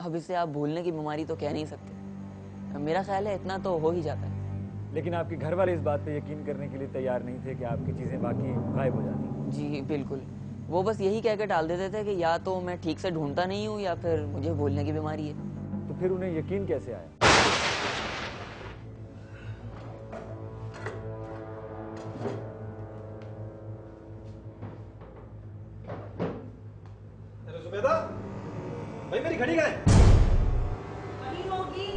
अब इसे आप भूलने की बीमारी तो कह नहीं सकते। मेरा ख्याल है इतना तो हो ही जाता है। लेकिन आपके घर वाले इस बात पे यकीन करने के लिए तैयार नहीं थे कि आपकी चीज़ें बाकी गायब हो जाती। जी बिल्कुल, वो बस यही कह के टाल देते थे कि या तो मैं ठीक से ढूंढता नहीं हूँ या फिर मुझे भूलने की बीमारी है। तो फिर उन्हें यकीन कैसे आया? अरे जुबैदा, भाई मेरी घड़ी कहाँ है? वही होगी।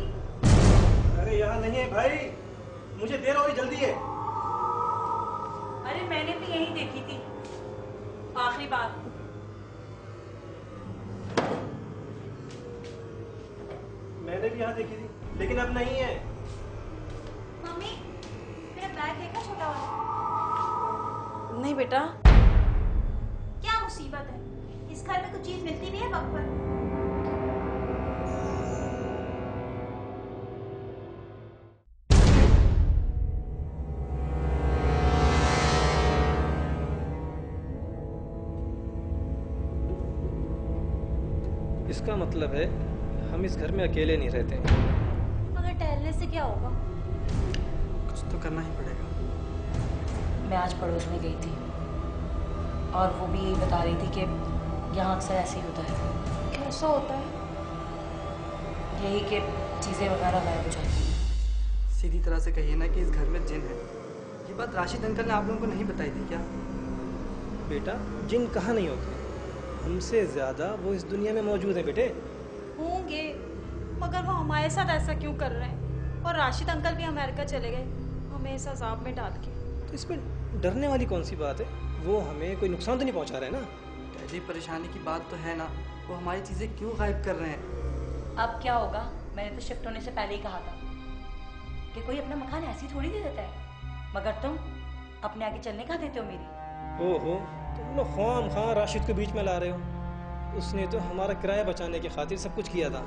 अरे यहाँ नहीं है भाई, मुझे देर हो रही, जल्दी है। अरे मैंने भी यही देखी थी आखिरी बार। मैंने भी यहाँ देखी थी, लेकिन अब नहीं है। मम्मी, मेरा बैग देखा छोटा वाला? नहीं बेटा। क्या मुसीबत है, इस घर में कुछ चीज मिलती नहीं है वक्त पर। इसका मतलब है हम इस घर में अकेले नहीं रहते। मगर टहलने से क्या होगा? कुछ तो करना ही पड़ेगा। मैं आज पड़ोस में गई थी और वो भी यही बता रही थी कि यहाँ अक्सर ऐसे ही होता है। कैसा होता है? यही कि चीज़ें वगैरह गायब हो जाती हैं। सीधी तरह से कहिए ना कि इस घर में जिन है। ये बात राशिद अंकल ने आप लोगों को नहीं बताई थी क्या? बेटा, जिन कहाँ नहीं होते, हमसे ज्यादा वो इस दुनिया में मौजूद है बेटे। होंगे, मगर वो हमारे साथ ऐसा क्यों कर रहे हैं? और राशिद अंकल भी अमेरिका चले गए, हमें इस अजाब में डाल के। तो इसमें डरने वाली कौन सी बात है? वो हमें कोई नुकसान तो नहीं पहुंचा रहे ना। डैडी, परेशानी की बात तो है ना, वो हमारी चीज़ें क्यों गायब कर रहे हैं? अब क्या होगा? मैंने तो शिफ्ट होने से पहले ही कहा था कि कोई अपना मकान ऐसे ही थोड़ी दे देता है। मगर तुम अपने आगे चलने का देते हो मेरी। ओहो, तुम लोग खाम खां राशिद को बीच में ला रहे हो। उसने तो हमारा किराया बचाने की खातिर सब कुछ किया था।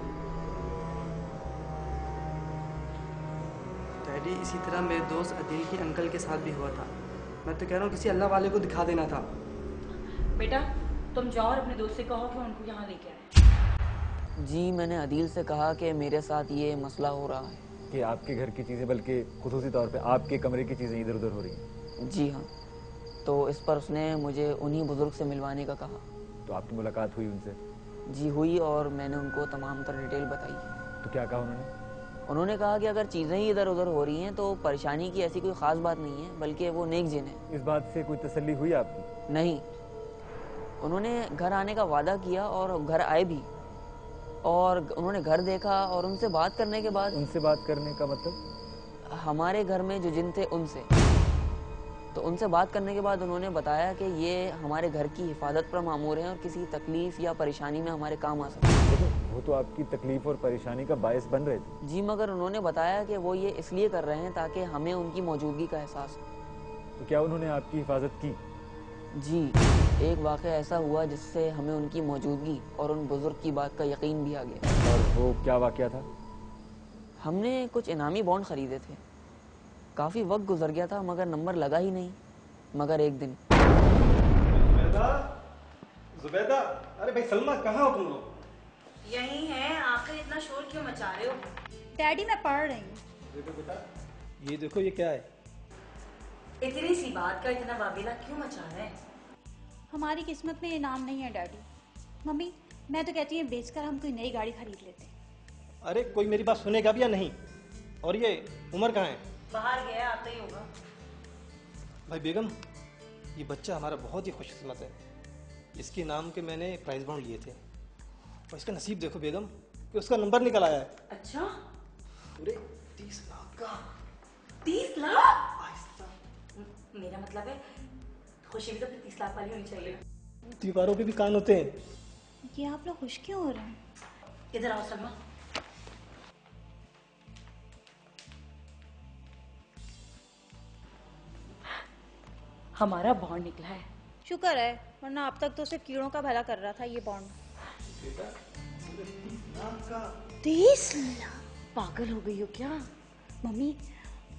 डैडी, इसी तरह मेरे दोस्त अदील के अंकल के साथ भी हुआ था। मैं तो कह रहा हूँ किसी अल्लाह वाले को दिखा देना था। बेटा, तुम जाओ और अपने दोस्त से कहो कि उनको यहाँ लेके आए। जी मैंने अदील से कहा कि मेरे साथ ये मसला हो रहा है कि आपके घर की चीज़ें, बल्कि खुसूसी तौर पे आपके कमरे की चीज़ें इधर उधर हो रही हैं। जी हाँ, तो इस पर उसने मुझे उन्हीं बुजुर्ग से मिलवाने का कहा। तो आपकी मुलाकात हुई उनसे? जी हुई, और मैंने उनको तमाम तर डिटेल बताई। तो क्या कहा उन्होंने? उन्होंने कहा कि अगर चीज़ें ही इधर उधर हो रही हैं तो परेशानी की ऐसी कोई ख़ास बात नहीं है, बल्कि वो नेक जिन है। इस बात से कोई तसल्ली हुई आपकी? नहीं, उन्होंने घर आने का वादा किया और घर आए भी, और उन्होंने घर देखा और उनसे बात करने के बाद। उनसे बात करने का मतलब? हमारे घर में जो जिन थे उनसे। तो उनसे बात करने के बाद उन्होंने बताया कि ये हमारे घर की हिफाजत पर मामूर हैं और किसी तकलीफ या परेशानी में हमारे काम आ सकते हैं। लेकिन वो तो आपकी तकलीफ और परेशानी का बायस बन रहे थे। जी, मगर उन्होंने बताया कि वो ये इसलिए कर रहे हैं ताकि हमें उनकी मौजूदगी का एहसास हो। तो क्या उन्होंने आपकी हिफाजत की? जी, एक वाक़या ऐसा हुआ जिससे हमें उनकी मौजूदगी और उन बुजुर्ग की बात का यकीन भी आ गया। और वो क्या वाक़या था? हमने कुछ इनामी बॉन्ड ख़रीदे थे। काफ़ी वक्त गुजर गया था मगर नंबर लगा ही नहीं। मगर एक दिन। जुबैदा, जुबैदा, अरे भाई सलमा, कहाँ हो तुम लोग? यही है, आखिर इतना शोर क्यों मचा रहे हो? डैडी मैं पढ़ रही हूँ। देखो बेटा, ये देखो, ये क्या है? इतनी सी बात का इतना वाबेला क्यों मचा रहे हैं? हमारी किस्मत में ये नाम नहीं है डैडी। मम्मी, मैं तो कहती हूँ बेचकर हम कोई नई गाड़ी खरीद लेते। अरे कोई मेरी बात सुनेगा भी या नहीं? और ये उमर कहाँ है? बाहर गया, आता ही होगा। भाई बेगम, ये बच्चा हमारा बहुत ही खुशकिस्मत है। इसके नाम के मैंने प्राइज बॉन्ड लिए थे और इसका नसीब देखो बेगम कि उसका नंबर निकल आया है। अच्छा, पूरे 30 लाख का। 30 लाख? मेरा मतलब है खुशी भी तो 30 लाख वाली होनी चाहिए। दीवारों पे भी कान होते हैं। ये आप लोग खुश क्यों हो रहे हैं? इधर आओ सलमा। हमारा बॉन्ड निकला है। शुक्र है, वरना अब तक तो सिर्फ कीड़ों का भला कर रहा था ये बॉन्ड। 30 लाख? पागल हो गई हो क्या? मम्मी,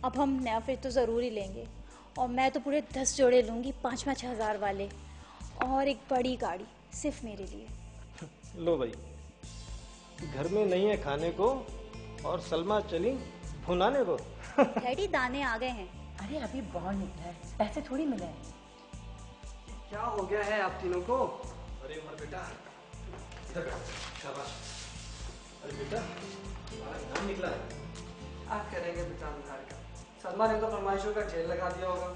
अब हम नया फ्रिज तो ज़रूर ही लेंगे, और मैं तो पूरे 10 जोड़े लूँगी 5-5 हज़ार वाले, और एक बड़ी गाड़ी सिर्फ मेरे लिए। लो भाई, कि घर में नहीं है खाने को और सलमा चली भुनाने को। डैडी दाने आ गए हैं। अरे अभी बॉन्ड निकला है, पैसे थोड़ी मिले हैं। क्या हो गया है आप तीनों को? अरे उमर बेटा, इधर बैठ, शाबाश। अरे बेटा, हमारा इनाम निकला है। आप करेंगे बेटा उधार का। सलमा ने तो फरमाइशों का जेल लगा दिया होगा।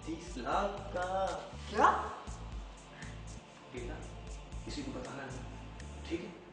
30 लाख का। क्या? बेटा, किसी को बताना नहीं, ठीक है?